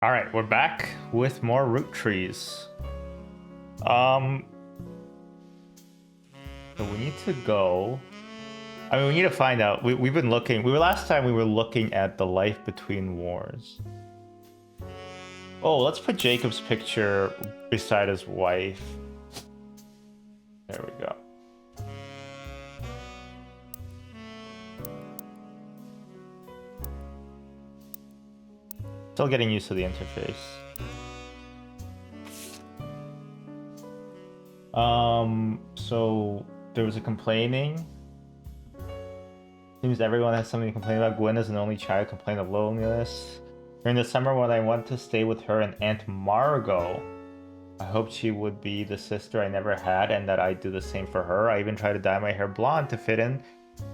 All right, we're back with more Roottrees. Um, so we need to go. I mean, we need to find out. We've been looking. Last time we were looking at the life between wars. Oh, let's put Jacob's picture beside his wife. There we go. Still getting used to the interface. So there was a complaining. Seems everyone has something to complain about. Gwen is an only child, complained of loneliness. During the summer when I went to stay with her and Aunt Margot, I hoped she would be the sister I never had and that I'd do the same for her. I even tried to dye my hair blonde to fit in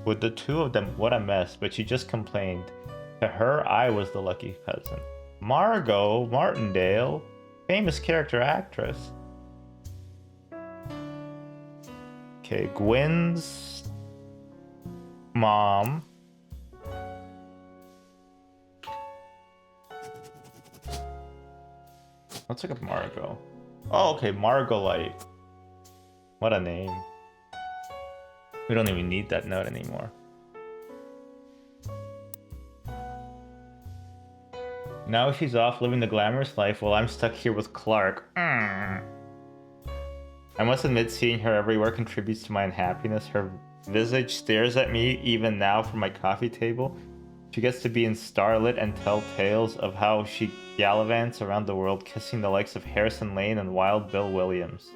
with the two of them. What a mess, but she just complained. To her, I was the lucky cousin. Margot Martindale, famous character actress. Okay, Gwen's mom. Let's look up Margot. Oh, okay, Margolite. What a name. We don't even need that note anymore. Now she's off living the glamorous life while I'm stuck here with Clark. I must admit, seeing her everywhere contributes to my unhappiness. Her visage stares at me even now from my coffee table. She gets to be in starlit and tell tales of how she gallivants around the world, kissing the likes of Harrison Lane and Wild Bill Williams.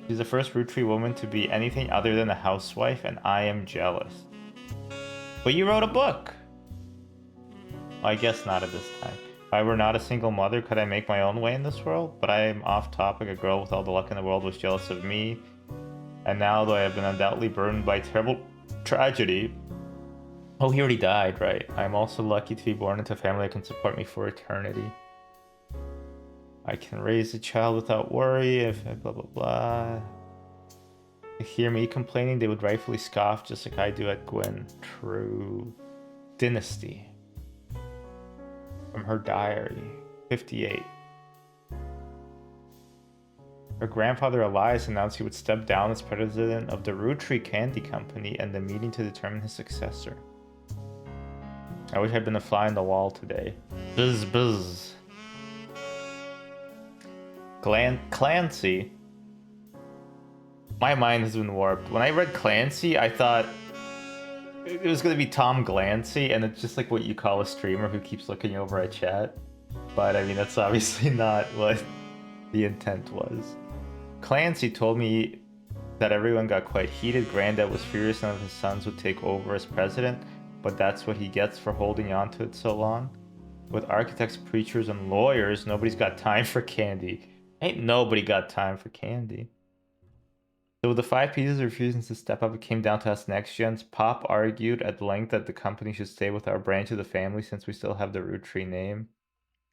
She's the first Rootree woman to be anything other than a housewife, and I am jealous. But you wrote a book! Well, I guess not at this time. If I were not a single mother, could I make my own way in this world? But I am off topic. A girl with all the luck in the world was jealous of me. And now, though I have been undoubtedly burdened by terrible tragedy... Oh, he already died, right? I am also lucky to be born into a family that can support me for eternity. I can raise a child without worry if blah blah blah. To hear me complaining, they would rightfully scoff just like I do at Gwen. True. Dynasty. From her diary. 58. Her grandfather Elias announced he would step down as president of the Rootree Candy Company and the meeting to determine his successor. I wish I'd been a fly on the wall today. Buzz buzz. Clancy. My mind has been warped. When I read Clancy, I thought it was going to be Tom Glancy, and it's just like what you call a streamer who keeps looking over at chat. But I mean, that's obviously not what the intent was. Clancy told me that everyone got quite heated. Granddad was furious none of his sons would take over as president, but that's what he gets for holding on to it so long. With architects, preachers, and lawyers, nobody's got time for candy. Ain't nobody got time for candy. So with the 5 pieces refusing to step up, it came down to us next gens. Pop argued at length that the company should stay with our branch of the family since we still have the Rootree name.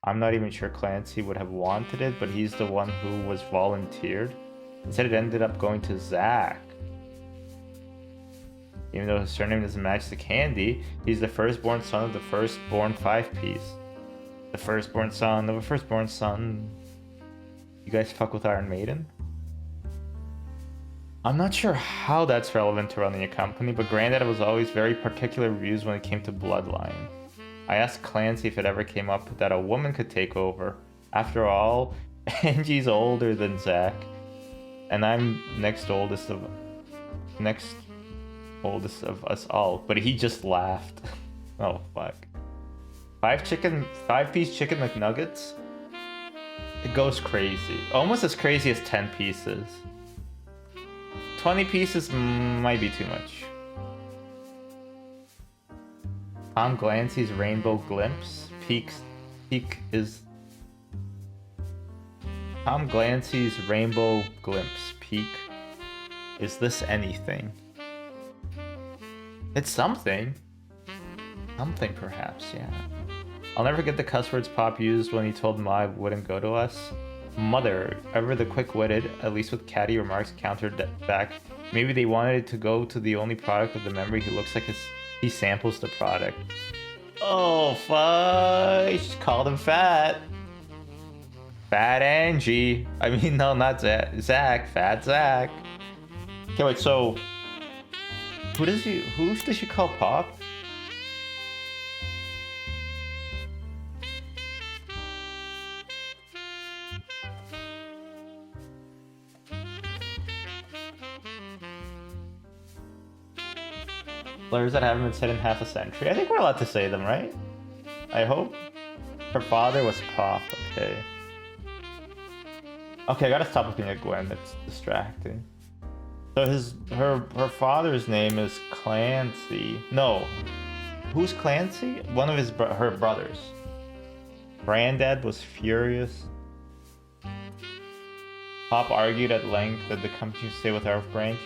I'm not even sure Clancy would have wanted it, but he's the one who was volunteered. Instead, it ended up going to Zach. Even though his surname doesn't match the candy, he's the firstborn son of the firstborn 5-piece. The firstborn son of a firstborn son. You guys fuck with Iron Maiden? I'm not sure how that's relevant to running a company, but Granddad was always very particular reviews when it came to bloodline. I asked Clancy if it ever came up that a woman could take over. After all, Angie's older than Zach, and I'm next oldest of us all. But he just laughed. Oh fuck. 5-piece chicken McNuggets? It goes crazy. Almost as crazy as 10 pieces. 20 pieces might be too much. Tom Glancy's Rainbow Glimpse. Peak is... Tom Glancy's Rainbow Glimpse. Peak. Is this anything? It's something. Something, perhaps, yeah. I'll never forget the cuss words Pop used when he told Ma wouldn't go to us. Mother, ever the quick-witted, at least with catty remarks, countered back. Maybe they wanted it to go to the only product of the memory who looks like he samples the product. Oh, fuck. She called him fat. Fat Angie. I mean, no, not Zach. Zach. Fat Zach. Okay, wait, so... Who does she call Pop? Slurs that haven't been said in half a century. I think we're allowed to say them, right? I hope. Her father was Pop. Okay. Okay, I gotta stop looking at Gwen. It's distracting. So her father's name is Clancy. No. Who's Clancy? One of her brothers. Granddad was furious. Pop argued at length that the company should stay with our branch.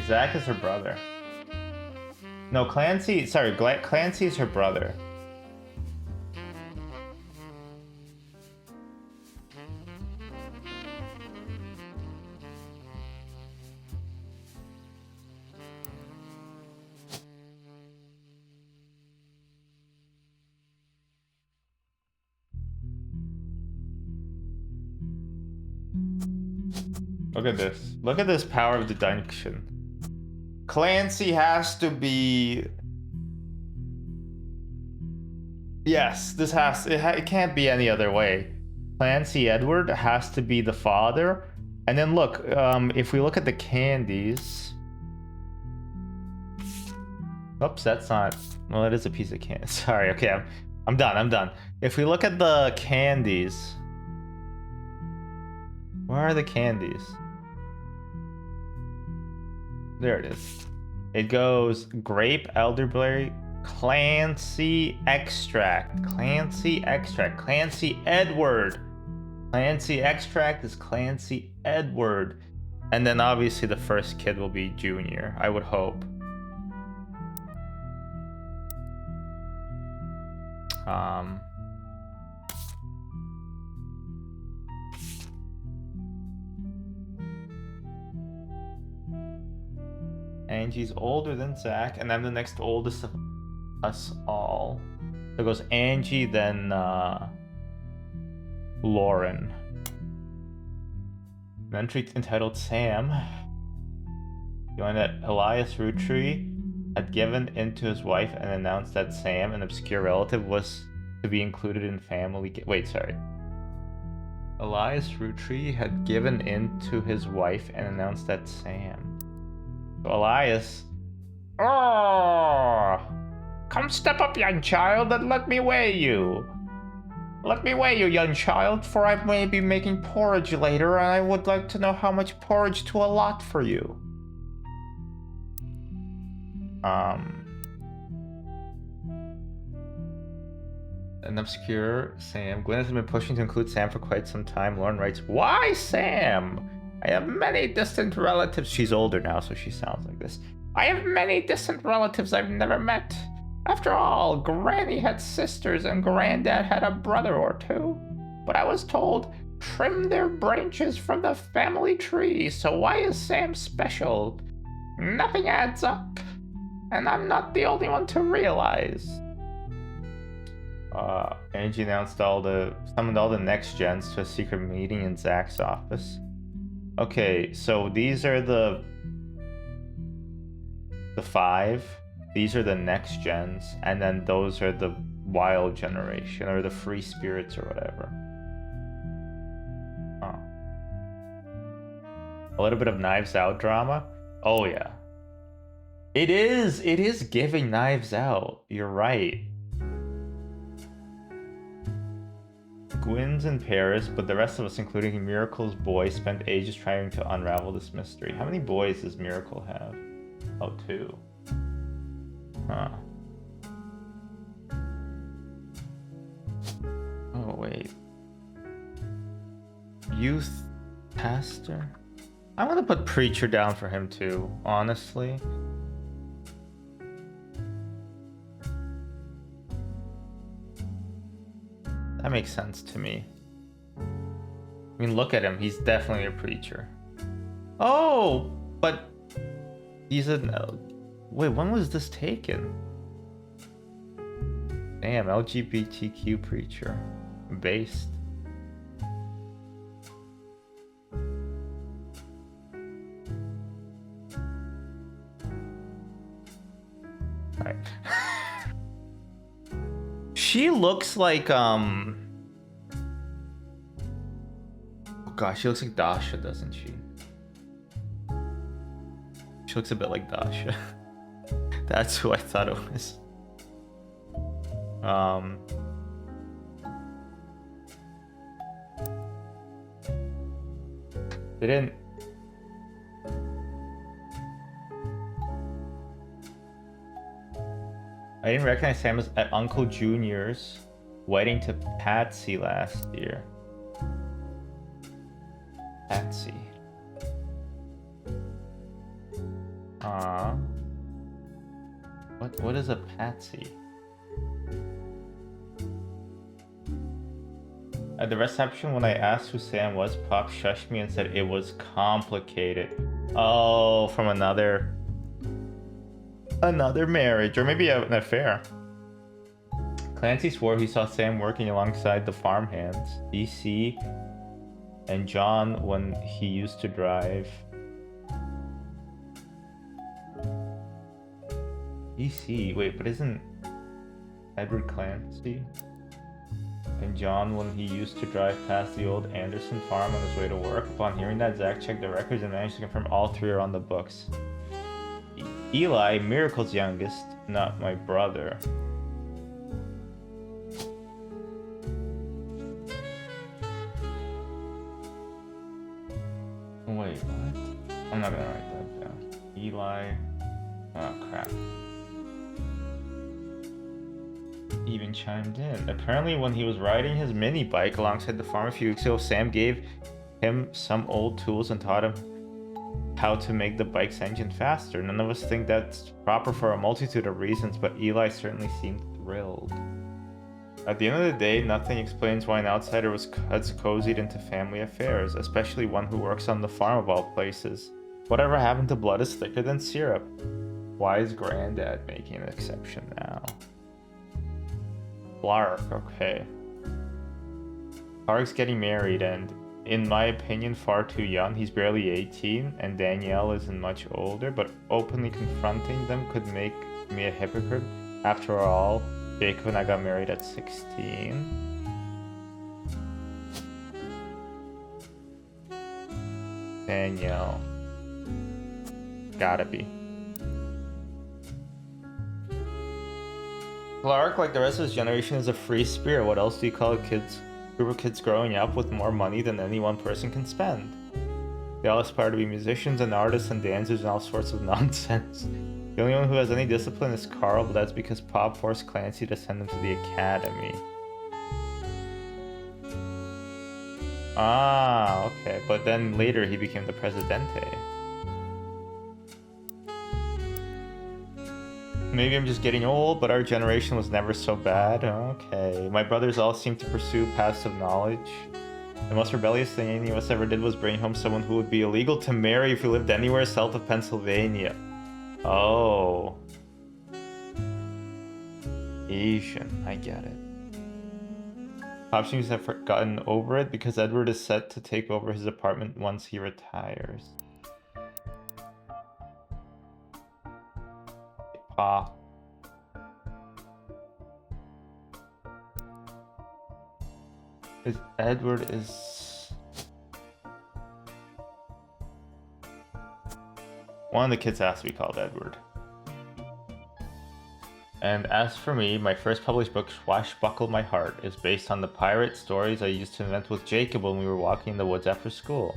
Zach is her brother. No, Clancy. Sorry, Clancy is her brother. Look at this. Look at this power of deduction. Clancy has to be... Yes, this has... It can't be any other way. Clancy Edward has to be the father. And then look, if we look at the candies... Oops, that's not... Well, it is a piece of candy. Sorry, okay, I'm done. If we look at the candies... Where are the candies? There it is. It goes grape, elderberry, Clancy extract, Clancy Edward. Clancy extract is Clancy Edward. And then obviously the first kid will be Junior, I would hope. Angie's older than Zach, and I'm the next oldest of us all. So it goes Angie, then Lauren. An entry entitled Sam. You learn that Elias Roottrees had given in to his wife and announced that Sam, an obscure relative, was to be included in family... Wait, sorry. Elias Roottrees had given in to his wife and announced that Sam... Elias. Oh, come step up, young child, and let me weigh you. Let me weigh you, young child, for I may be making porridge later, and I would like to know how much porridge to allot for you. An obscure Sam. Gwen has been pushing to include Sam for quite some time. Lauren writes, "Why Sam? I have many distant relatives." She's older now, so she sounds like this. "I have many distant relatives I've never met. After all, Granny had sisters and Granddad had a brother or two. But I was told, trim their branches from the family tree, so why is Sam special? Nothing adds up, and I'm not the only one to realize." Angie summoned all the next gens to a secret meeting in Zach's office. Okay, so these are the 5. These are the next gens, and then those are the wild generation, or the free spirits, or whatever. Oh. A little bit of Knives Out drama. Oh yeah. It is giving Knives Out. You're right. Gwyn's in Paris, but the rest of us, including Miracle's boy, spent ages trying to unravel this mystery. How many boys does Miracle have? Oh, 2. Huh. Oh, wait. Youth pastor? I'm gonna put preacher down for him too, honestly. That makes sense to me. I mean, look at him. He's definitely a preacher. Oh, but he's a... Wait, when was this taken? Damn, LGBTQ preacher. Based. Alright. She looks like, oh gosh, she looks like Dasha, doesn't she? She looks a bit like Dasha. That's who I thought it was. They didn't... I didn't recognize Sam at Uncle Junior's wedding to Patsy last year. Patsy. What is a Patsy? At the reception, when I asked who Sam was, Pop shushed me and said it was complicated. Oh, from another marriage, or maybe an affair. Clancy swore he saw Sam working alongside the farmhands, DC, and John when he used to drive. DC, wait, but isn't Edward Clancy? And John when he used to drive past the old Anderson farm on his way to work. Upon hearing that, Zach checked the records and managed to confirm all three are on the books. Eli, Miracle's youngest, not my brother. Wait, what? I'm not gonna write that down. Eli... Oh, crap. Even chimed in. Apparently when he was riding his mini bike alongside the farm a few weeks ago, Sam gave him some old tools and taught him how to make the bike's engine faster. None of us think that's proper for a multitude of reasons, but Eli certainly seemed thrilled. At the end of the day, nothing explains why an outsider has cozied into family affairs, especially one who works on the farm of all places. Whatever happened to blood is thicker than syrup? Why is Granddad making an exception now? Clark, okay. Clark's getting married and, in my opinion, far too young. He's barely 18 and Danielle isn't much older, but openly confronting them could make me a hypocrite. After all, Jacob and I got married at 16. Danielle. Gotta be. Clark, like the rest of his generation, is a free spirit. What else do you call a group of kids growing up with more money than any one person can spend? They all aspire to be musicians and artists and dancers and all sorts of nonsense. The only one who has any discipline is Carl, but that's because Pop forced Clancy to send him to the academy. Ah, okay. But then later he became the Presidente. Maybe I'm just getting old, but our generation was never so bad. Okay. My brothers all seem to pursue passive knowledge. The most rebellious thing any of us ever did was bring home someone who would be illegal to marry if we lived anywhere south of Pennsylvania. Oh. Asian. I get it. Pop seems to have gotten over it because Edward is set to take over his apartment once he retires. Pop. Edward is... One of the kids has to be called Edward. And as for me, my first published book, Swashbuckle My Heart, is based on the pirate stories I used to invent with Jacob when we were walking in the woods after school.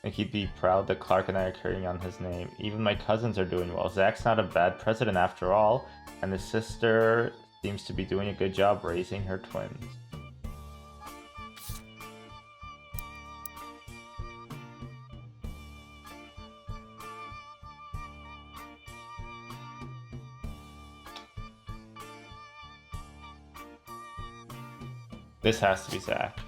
I think he'd be proud that Clark and I are carrying on his name. Even my cousins are doing well. Zach's not a bad president after all, and his sister seems to be doing a good job raising her twins. This has to be Zach.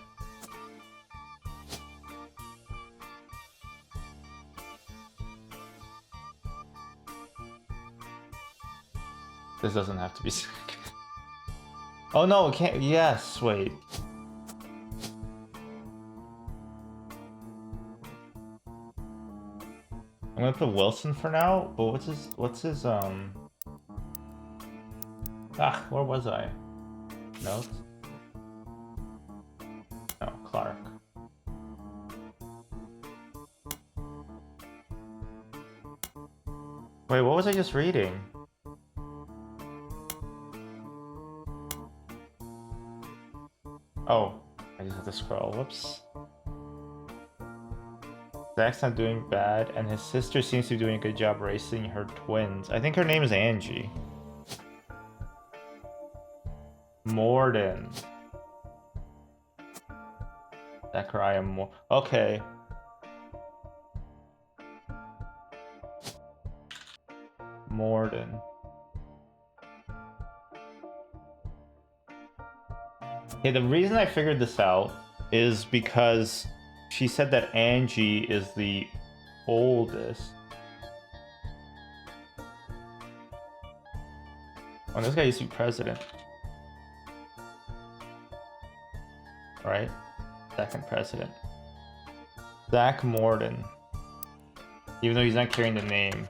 This doesn't have to be Zach. Oh no, it can't. Yes, wait. I'm gonna put Wilson for now, but what's his where was I? Notes? No, Clark. Wait, what was I just reading? Oh, I just have to scroll. Whoops. Zach's not doing bad, and his sister seems to be doing a good job raising her twins. I think her name is Angie. Morden. Zachariah Moore. Okay. Morden. Okay, the reason I figured this out is because she said that Angie is the oldest. Oh, this guy used to be president. Right? Second president. Zach Morden. Even though he's not carrying the name.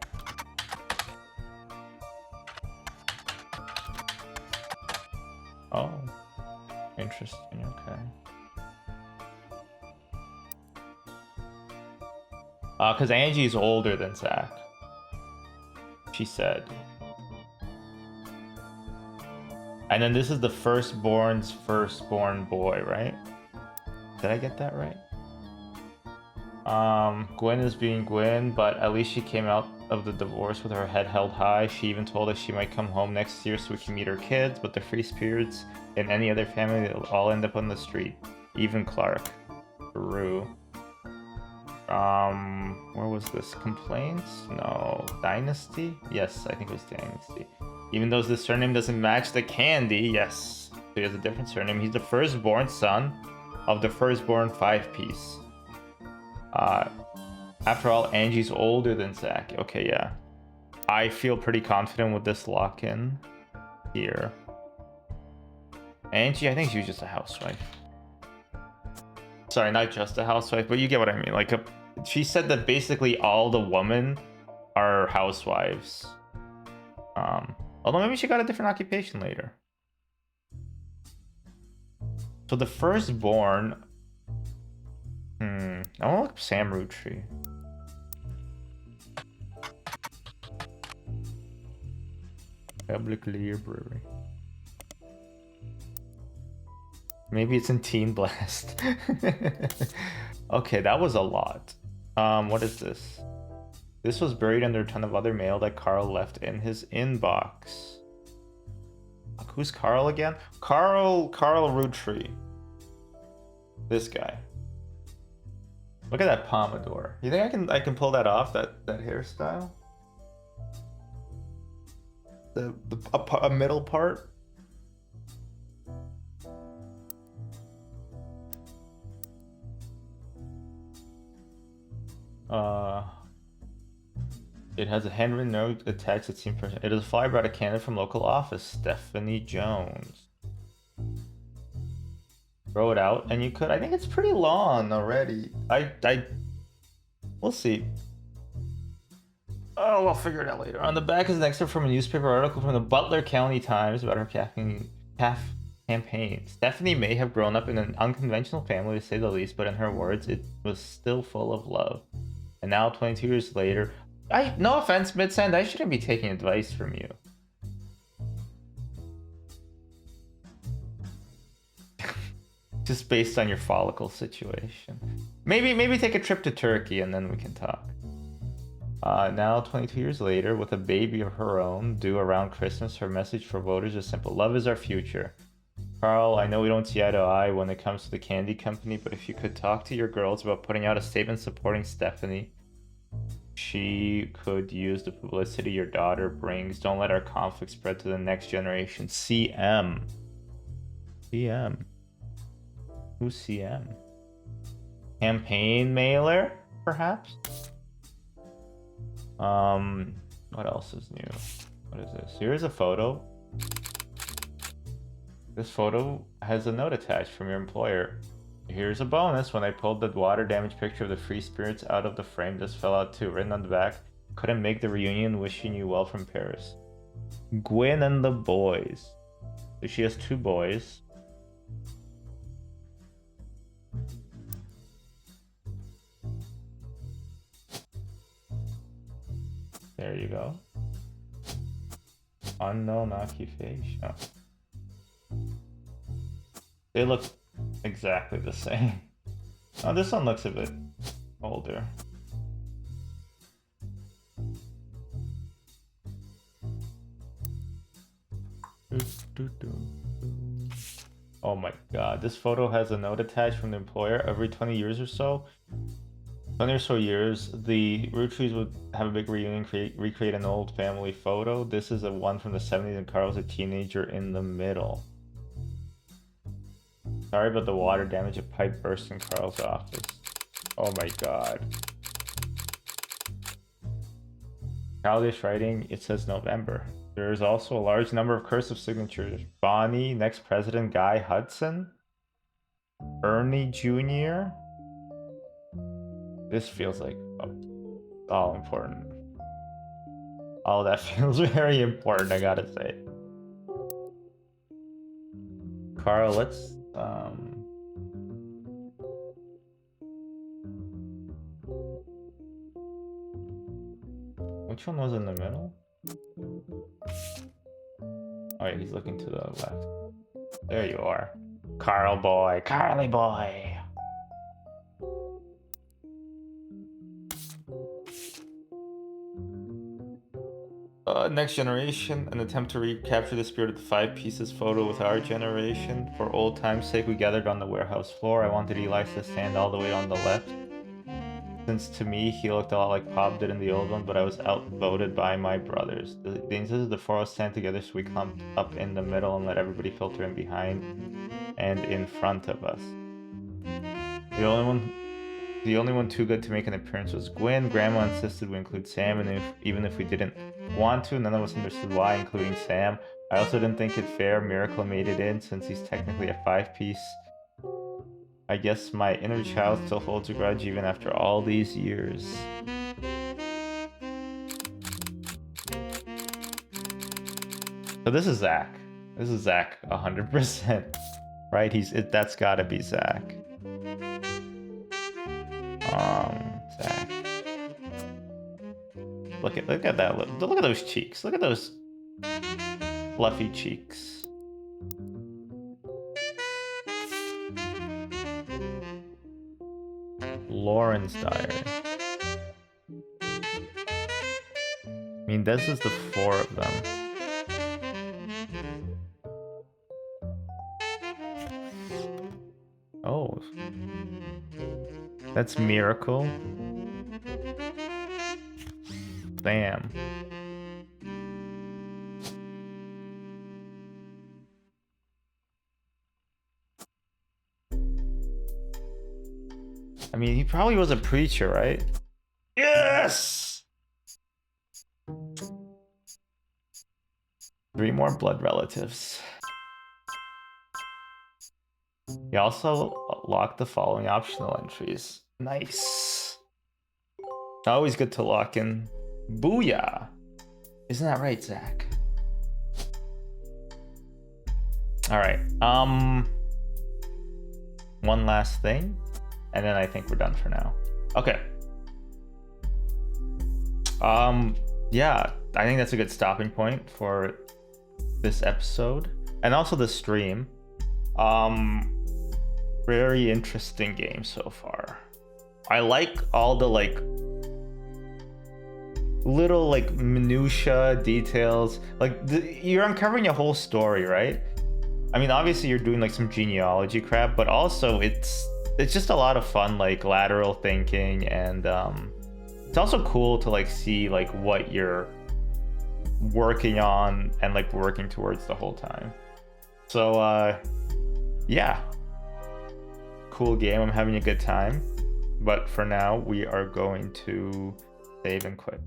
Oh. Interesting, okay. Because Angie's older than Zach. She said. And then this is the firstborn's firstborn boy, right? Did I get that right? Gwen is being Gwen, but at least she came out of the divorce with her head held high. She even told us she might come home next year so we can meet her kids, but the free spirits in any other family, they'll all end up on the street. Even Clark. Peru. Where was this? Complaints? No. Dynasty? Yes, I think it was Dynasty. Even though the surname doesn't match the candy, yes. So he has a different surname. He's the firstborn son of the firstborn 5-piece. After all, Angie's older than Zach. Okay, yeah. I feel pretty confident with this lock-in here. Angie, I think she was just a housewife. Sorry, not just a housewife, but you get what I mean. Like, she said that basically all the women are housewives. Although maybe she got a different occupation later. So the firstborn... I want to look up Sam Roottrees. Public Library. Maybe it's in Teen Blast. Okay, that was a lot. What is this? This was buried under a ton of other mail that Carl left in his inbox. Who's Carl again? Carl Roottrees. This guy. Look at that pompadour. You think I can pull that off? That hairstyle? A middle part? It has a handwritten note attached that seems personal. It is a flyer brought a candidate from local office, Stephanie Jones. Throw it out, and you could. I think it's pretty long already. We'll see. Oh, I'll figure it out later. On the back is an excerpt from a newspaper article from the Butler County Times about her campaign. Stephanie may have grown up in an unconventional family, to say the least, but in her words, it was still full of love. And now, 22 years later, no offense, Midsend, I shouldn't be taking advice from you. Just based on your follicle situation. Maybe take a trip to Turkey and then we can talk. Now, 22 years later, with a baby of her own, due around Christmas, her message for voters is simple. Love is our future. Carl, I know we don't see eye to eye when it comes to the candy company, but if you could talk to your girls about putting out a statement supporting Stephanie, she could use the publicity your daughter brings. Don't let our conflict spread to the next generation. CM. CM. Who's CM? Campaign mailer, perhaps? What else is new? What is this? Here's a photo. This photo has a note attached from your employer. Here's a bonus. When I pulled the water damage picture of the free spirits out of the frame, this fell out too. Written on the back, couldn't make the reunion, wishing you well from Paris. Gwen and the boys. So she has 2 boys. There you go. Unknown occupation. Oh. They look exactly the same. Oh, this one looks a bit older. Oh my god, this photo has a note attached from the employer. Every 20 years or so, 20 or so years, the Roottrees would have a big reunion, recreate an old family photo. This is a one from the 70s and Carl was a teenager in the middle. Sorry about the water damage. A pipe burst in Carl's office. Oh my god. Childish writing, it says November. There is also a large number of cursive signatures. Bonnie, next president, Guy Hudson, Ernie Jr. This feels like all important. All that feels very important, I gotta say. Carl, let's which one was in the middle? Oh yeah, he's looking to the left. There you are. Carl boy, Carly boy. Next generation, an attempt to recapture the spirit of the 5 pieces photo with our generation. For old time's sake, we gathered on the warehouse floor. I wanted Eli to stand all the way on the left, since to me he looked a lot like Pop did in the old one, but I was outvoted by my brothers. The insist is the 4 of us stand together, so we clumped up in the middle and let everybody filter in behind and in front of us. The only one too good to make an appearance was Gwen. Grandma insisted we include Sam, and even if we didn't want to, none of us understood why, including Sam. I also didn't think it fair Miracle made it in, since he's technically a 5-piece. I guess my inner child still holds a grudge even after all these years. So this is Zach. This is Zach 100%. Right? That's gotta be Zach. Zach. Look at that. Look at those cheeks. Look at those fluffy cheeks. Lauren's diary. I mean, this is the 4 of them. Oh. That's Miracle. Damn. I mean, he probably was a preacher, right? Yes! 3 more blood relatives. He also locked the following optional entries. Nice. Always good to lock in. Booyah! Isn't that right, Zach? Alright, one last thing, and then I think we're done for now. Okay. Yeah, I think that's a good stopping point for this episode, and also the stream. Very interesting game so far. I like all the little minutia details. You're uncovering a whole story, right? I mean, obviously you're doing some genealogy crap, but also it's just a lot of fun, lateral thinking, and it's also cool to see what you're working on and working towards the whole time. So yeah, cool game. I'm having a good time, but for now we are going to save and quit.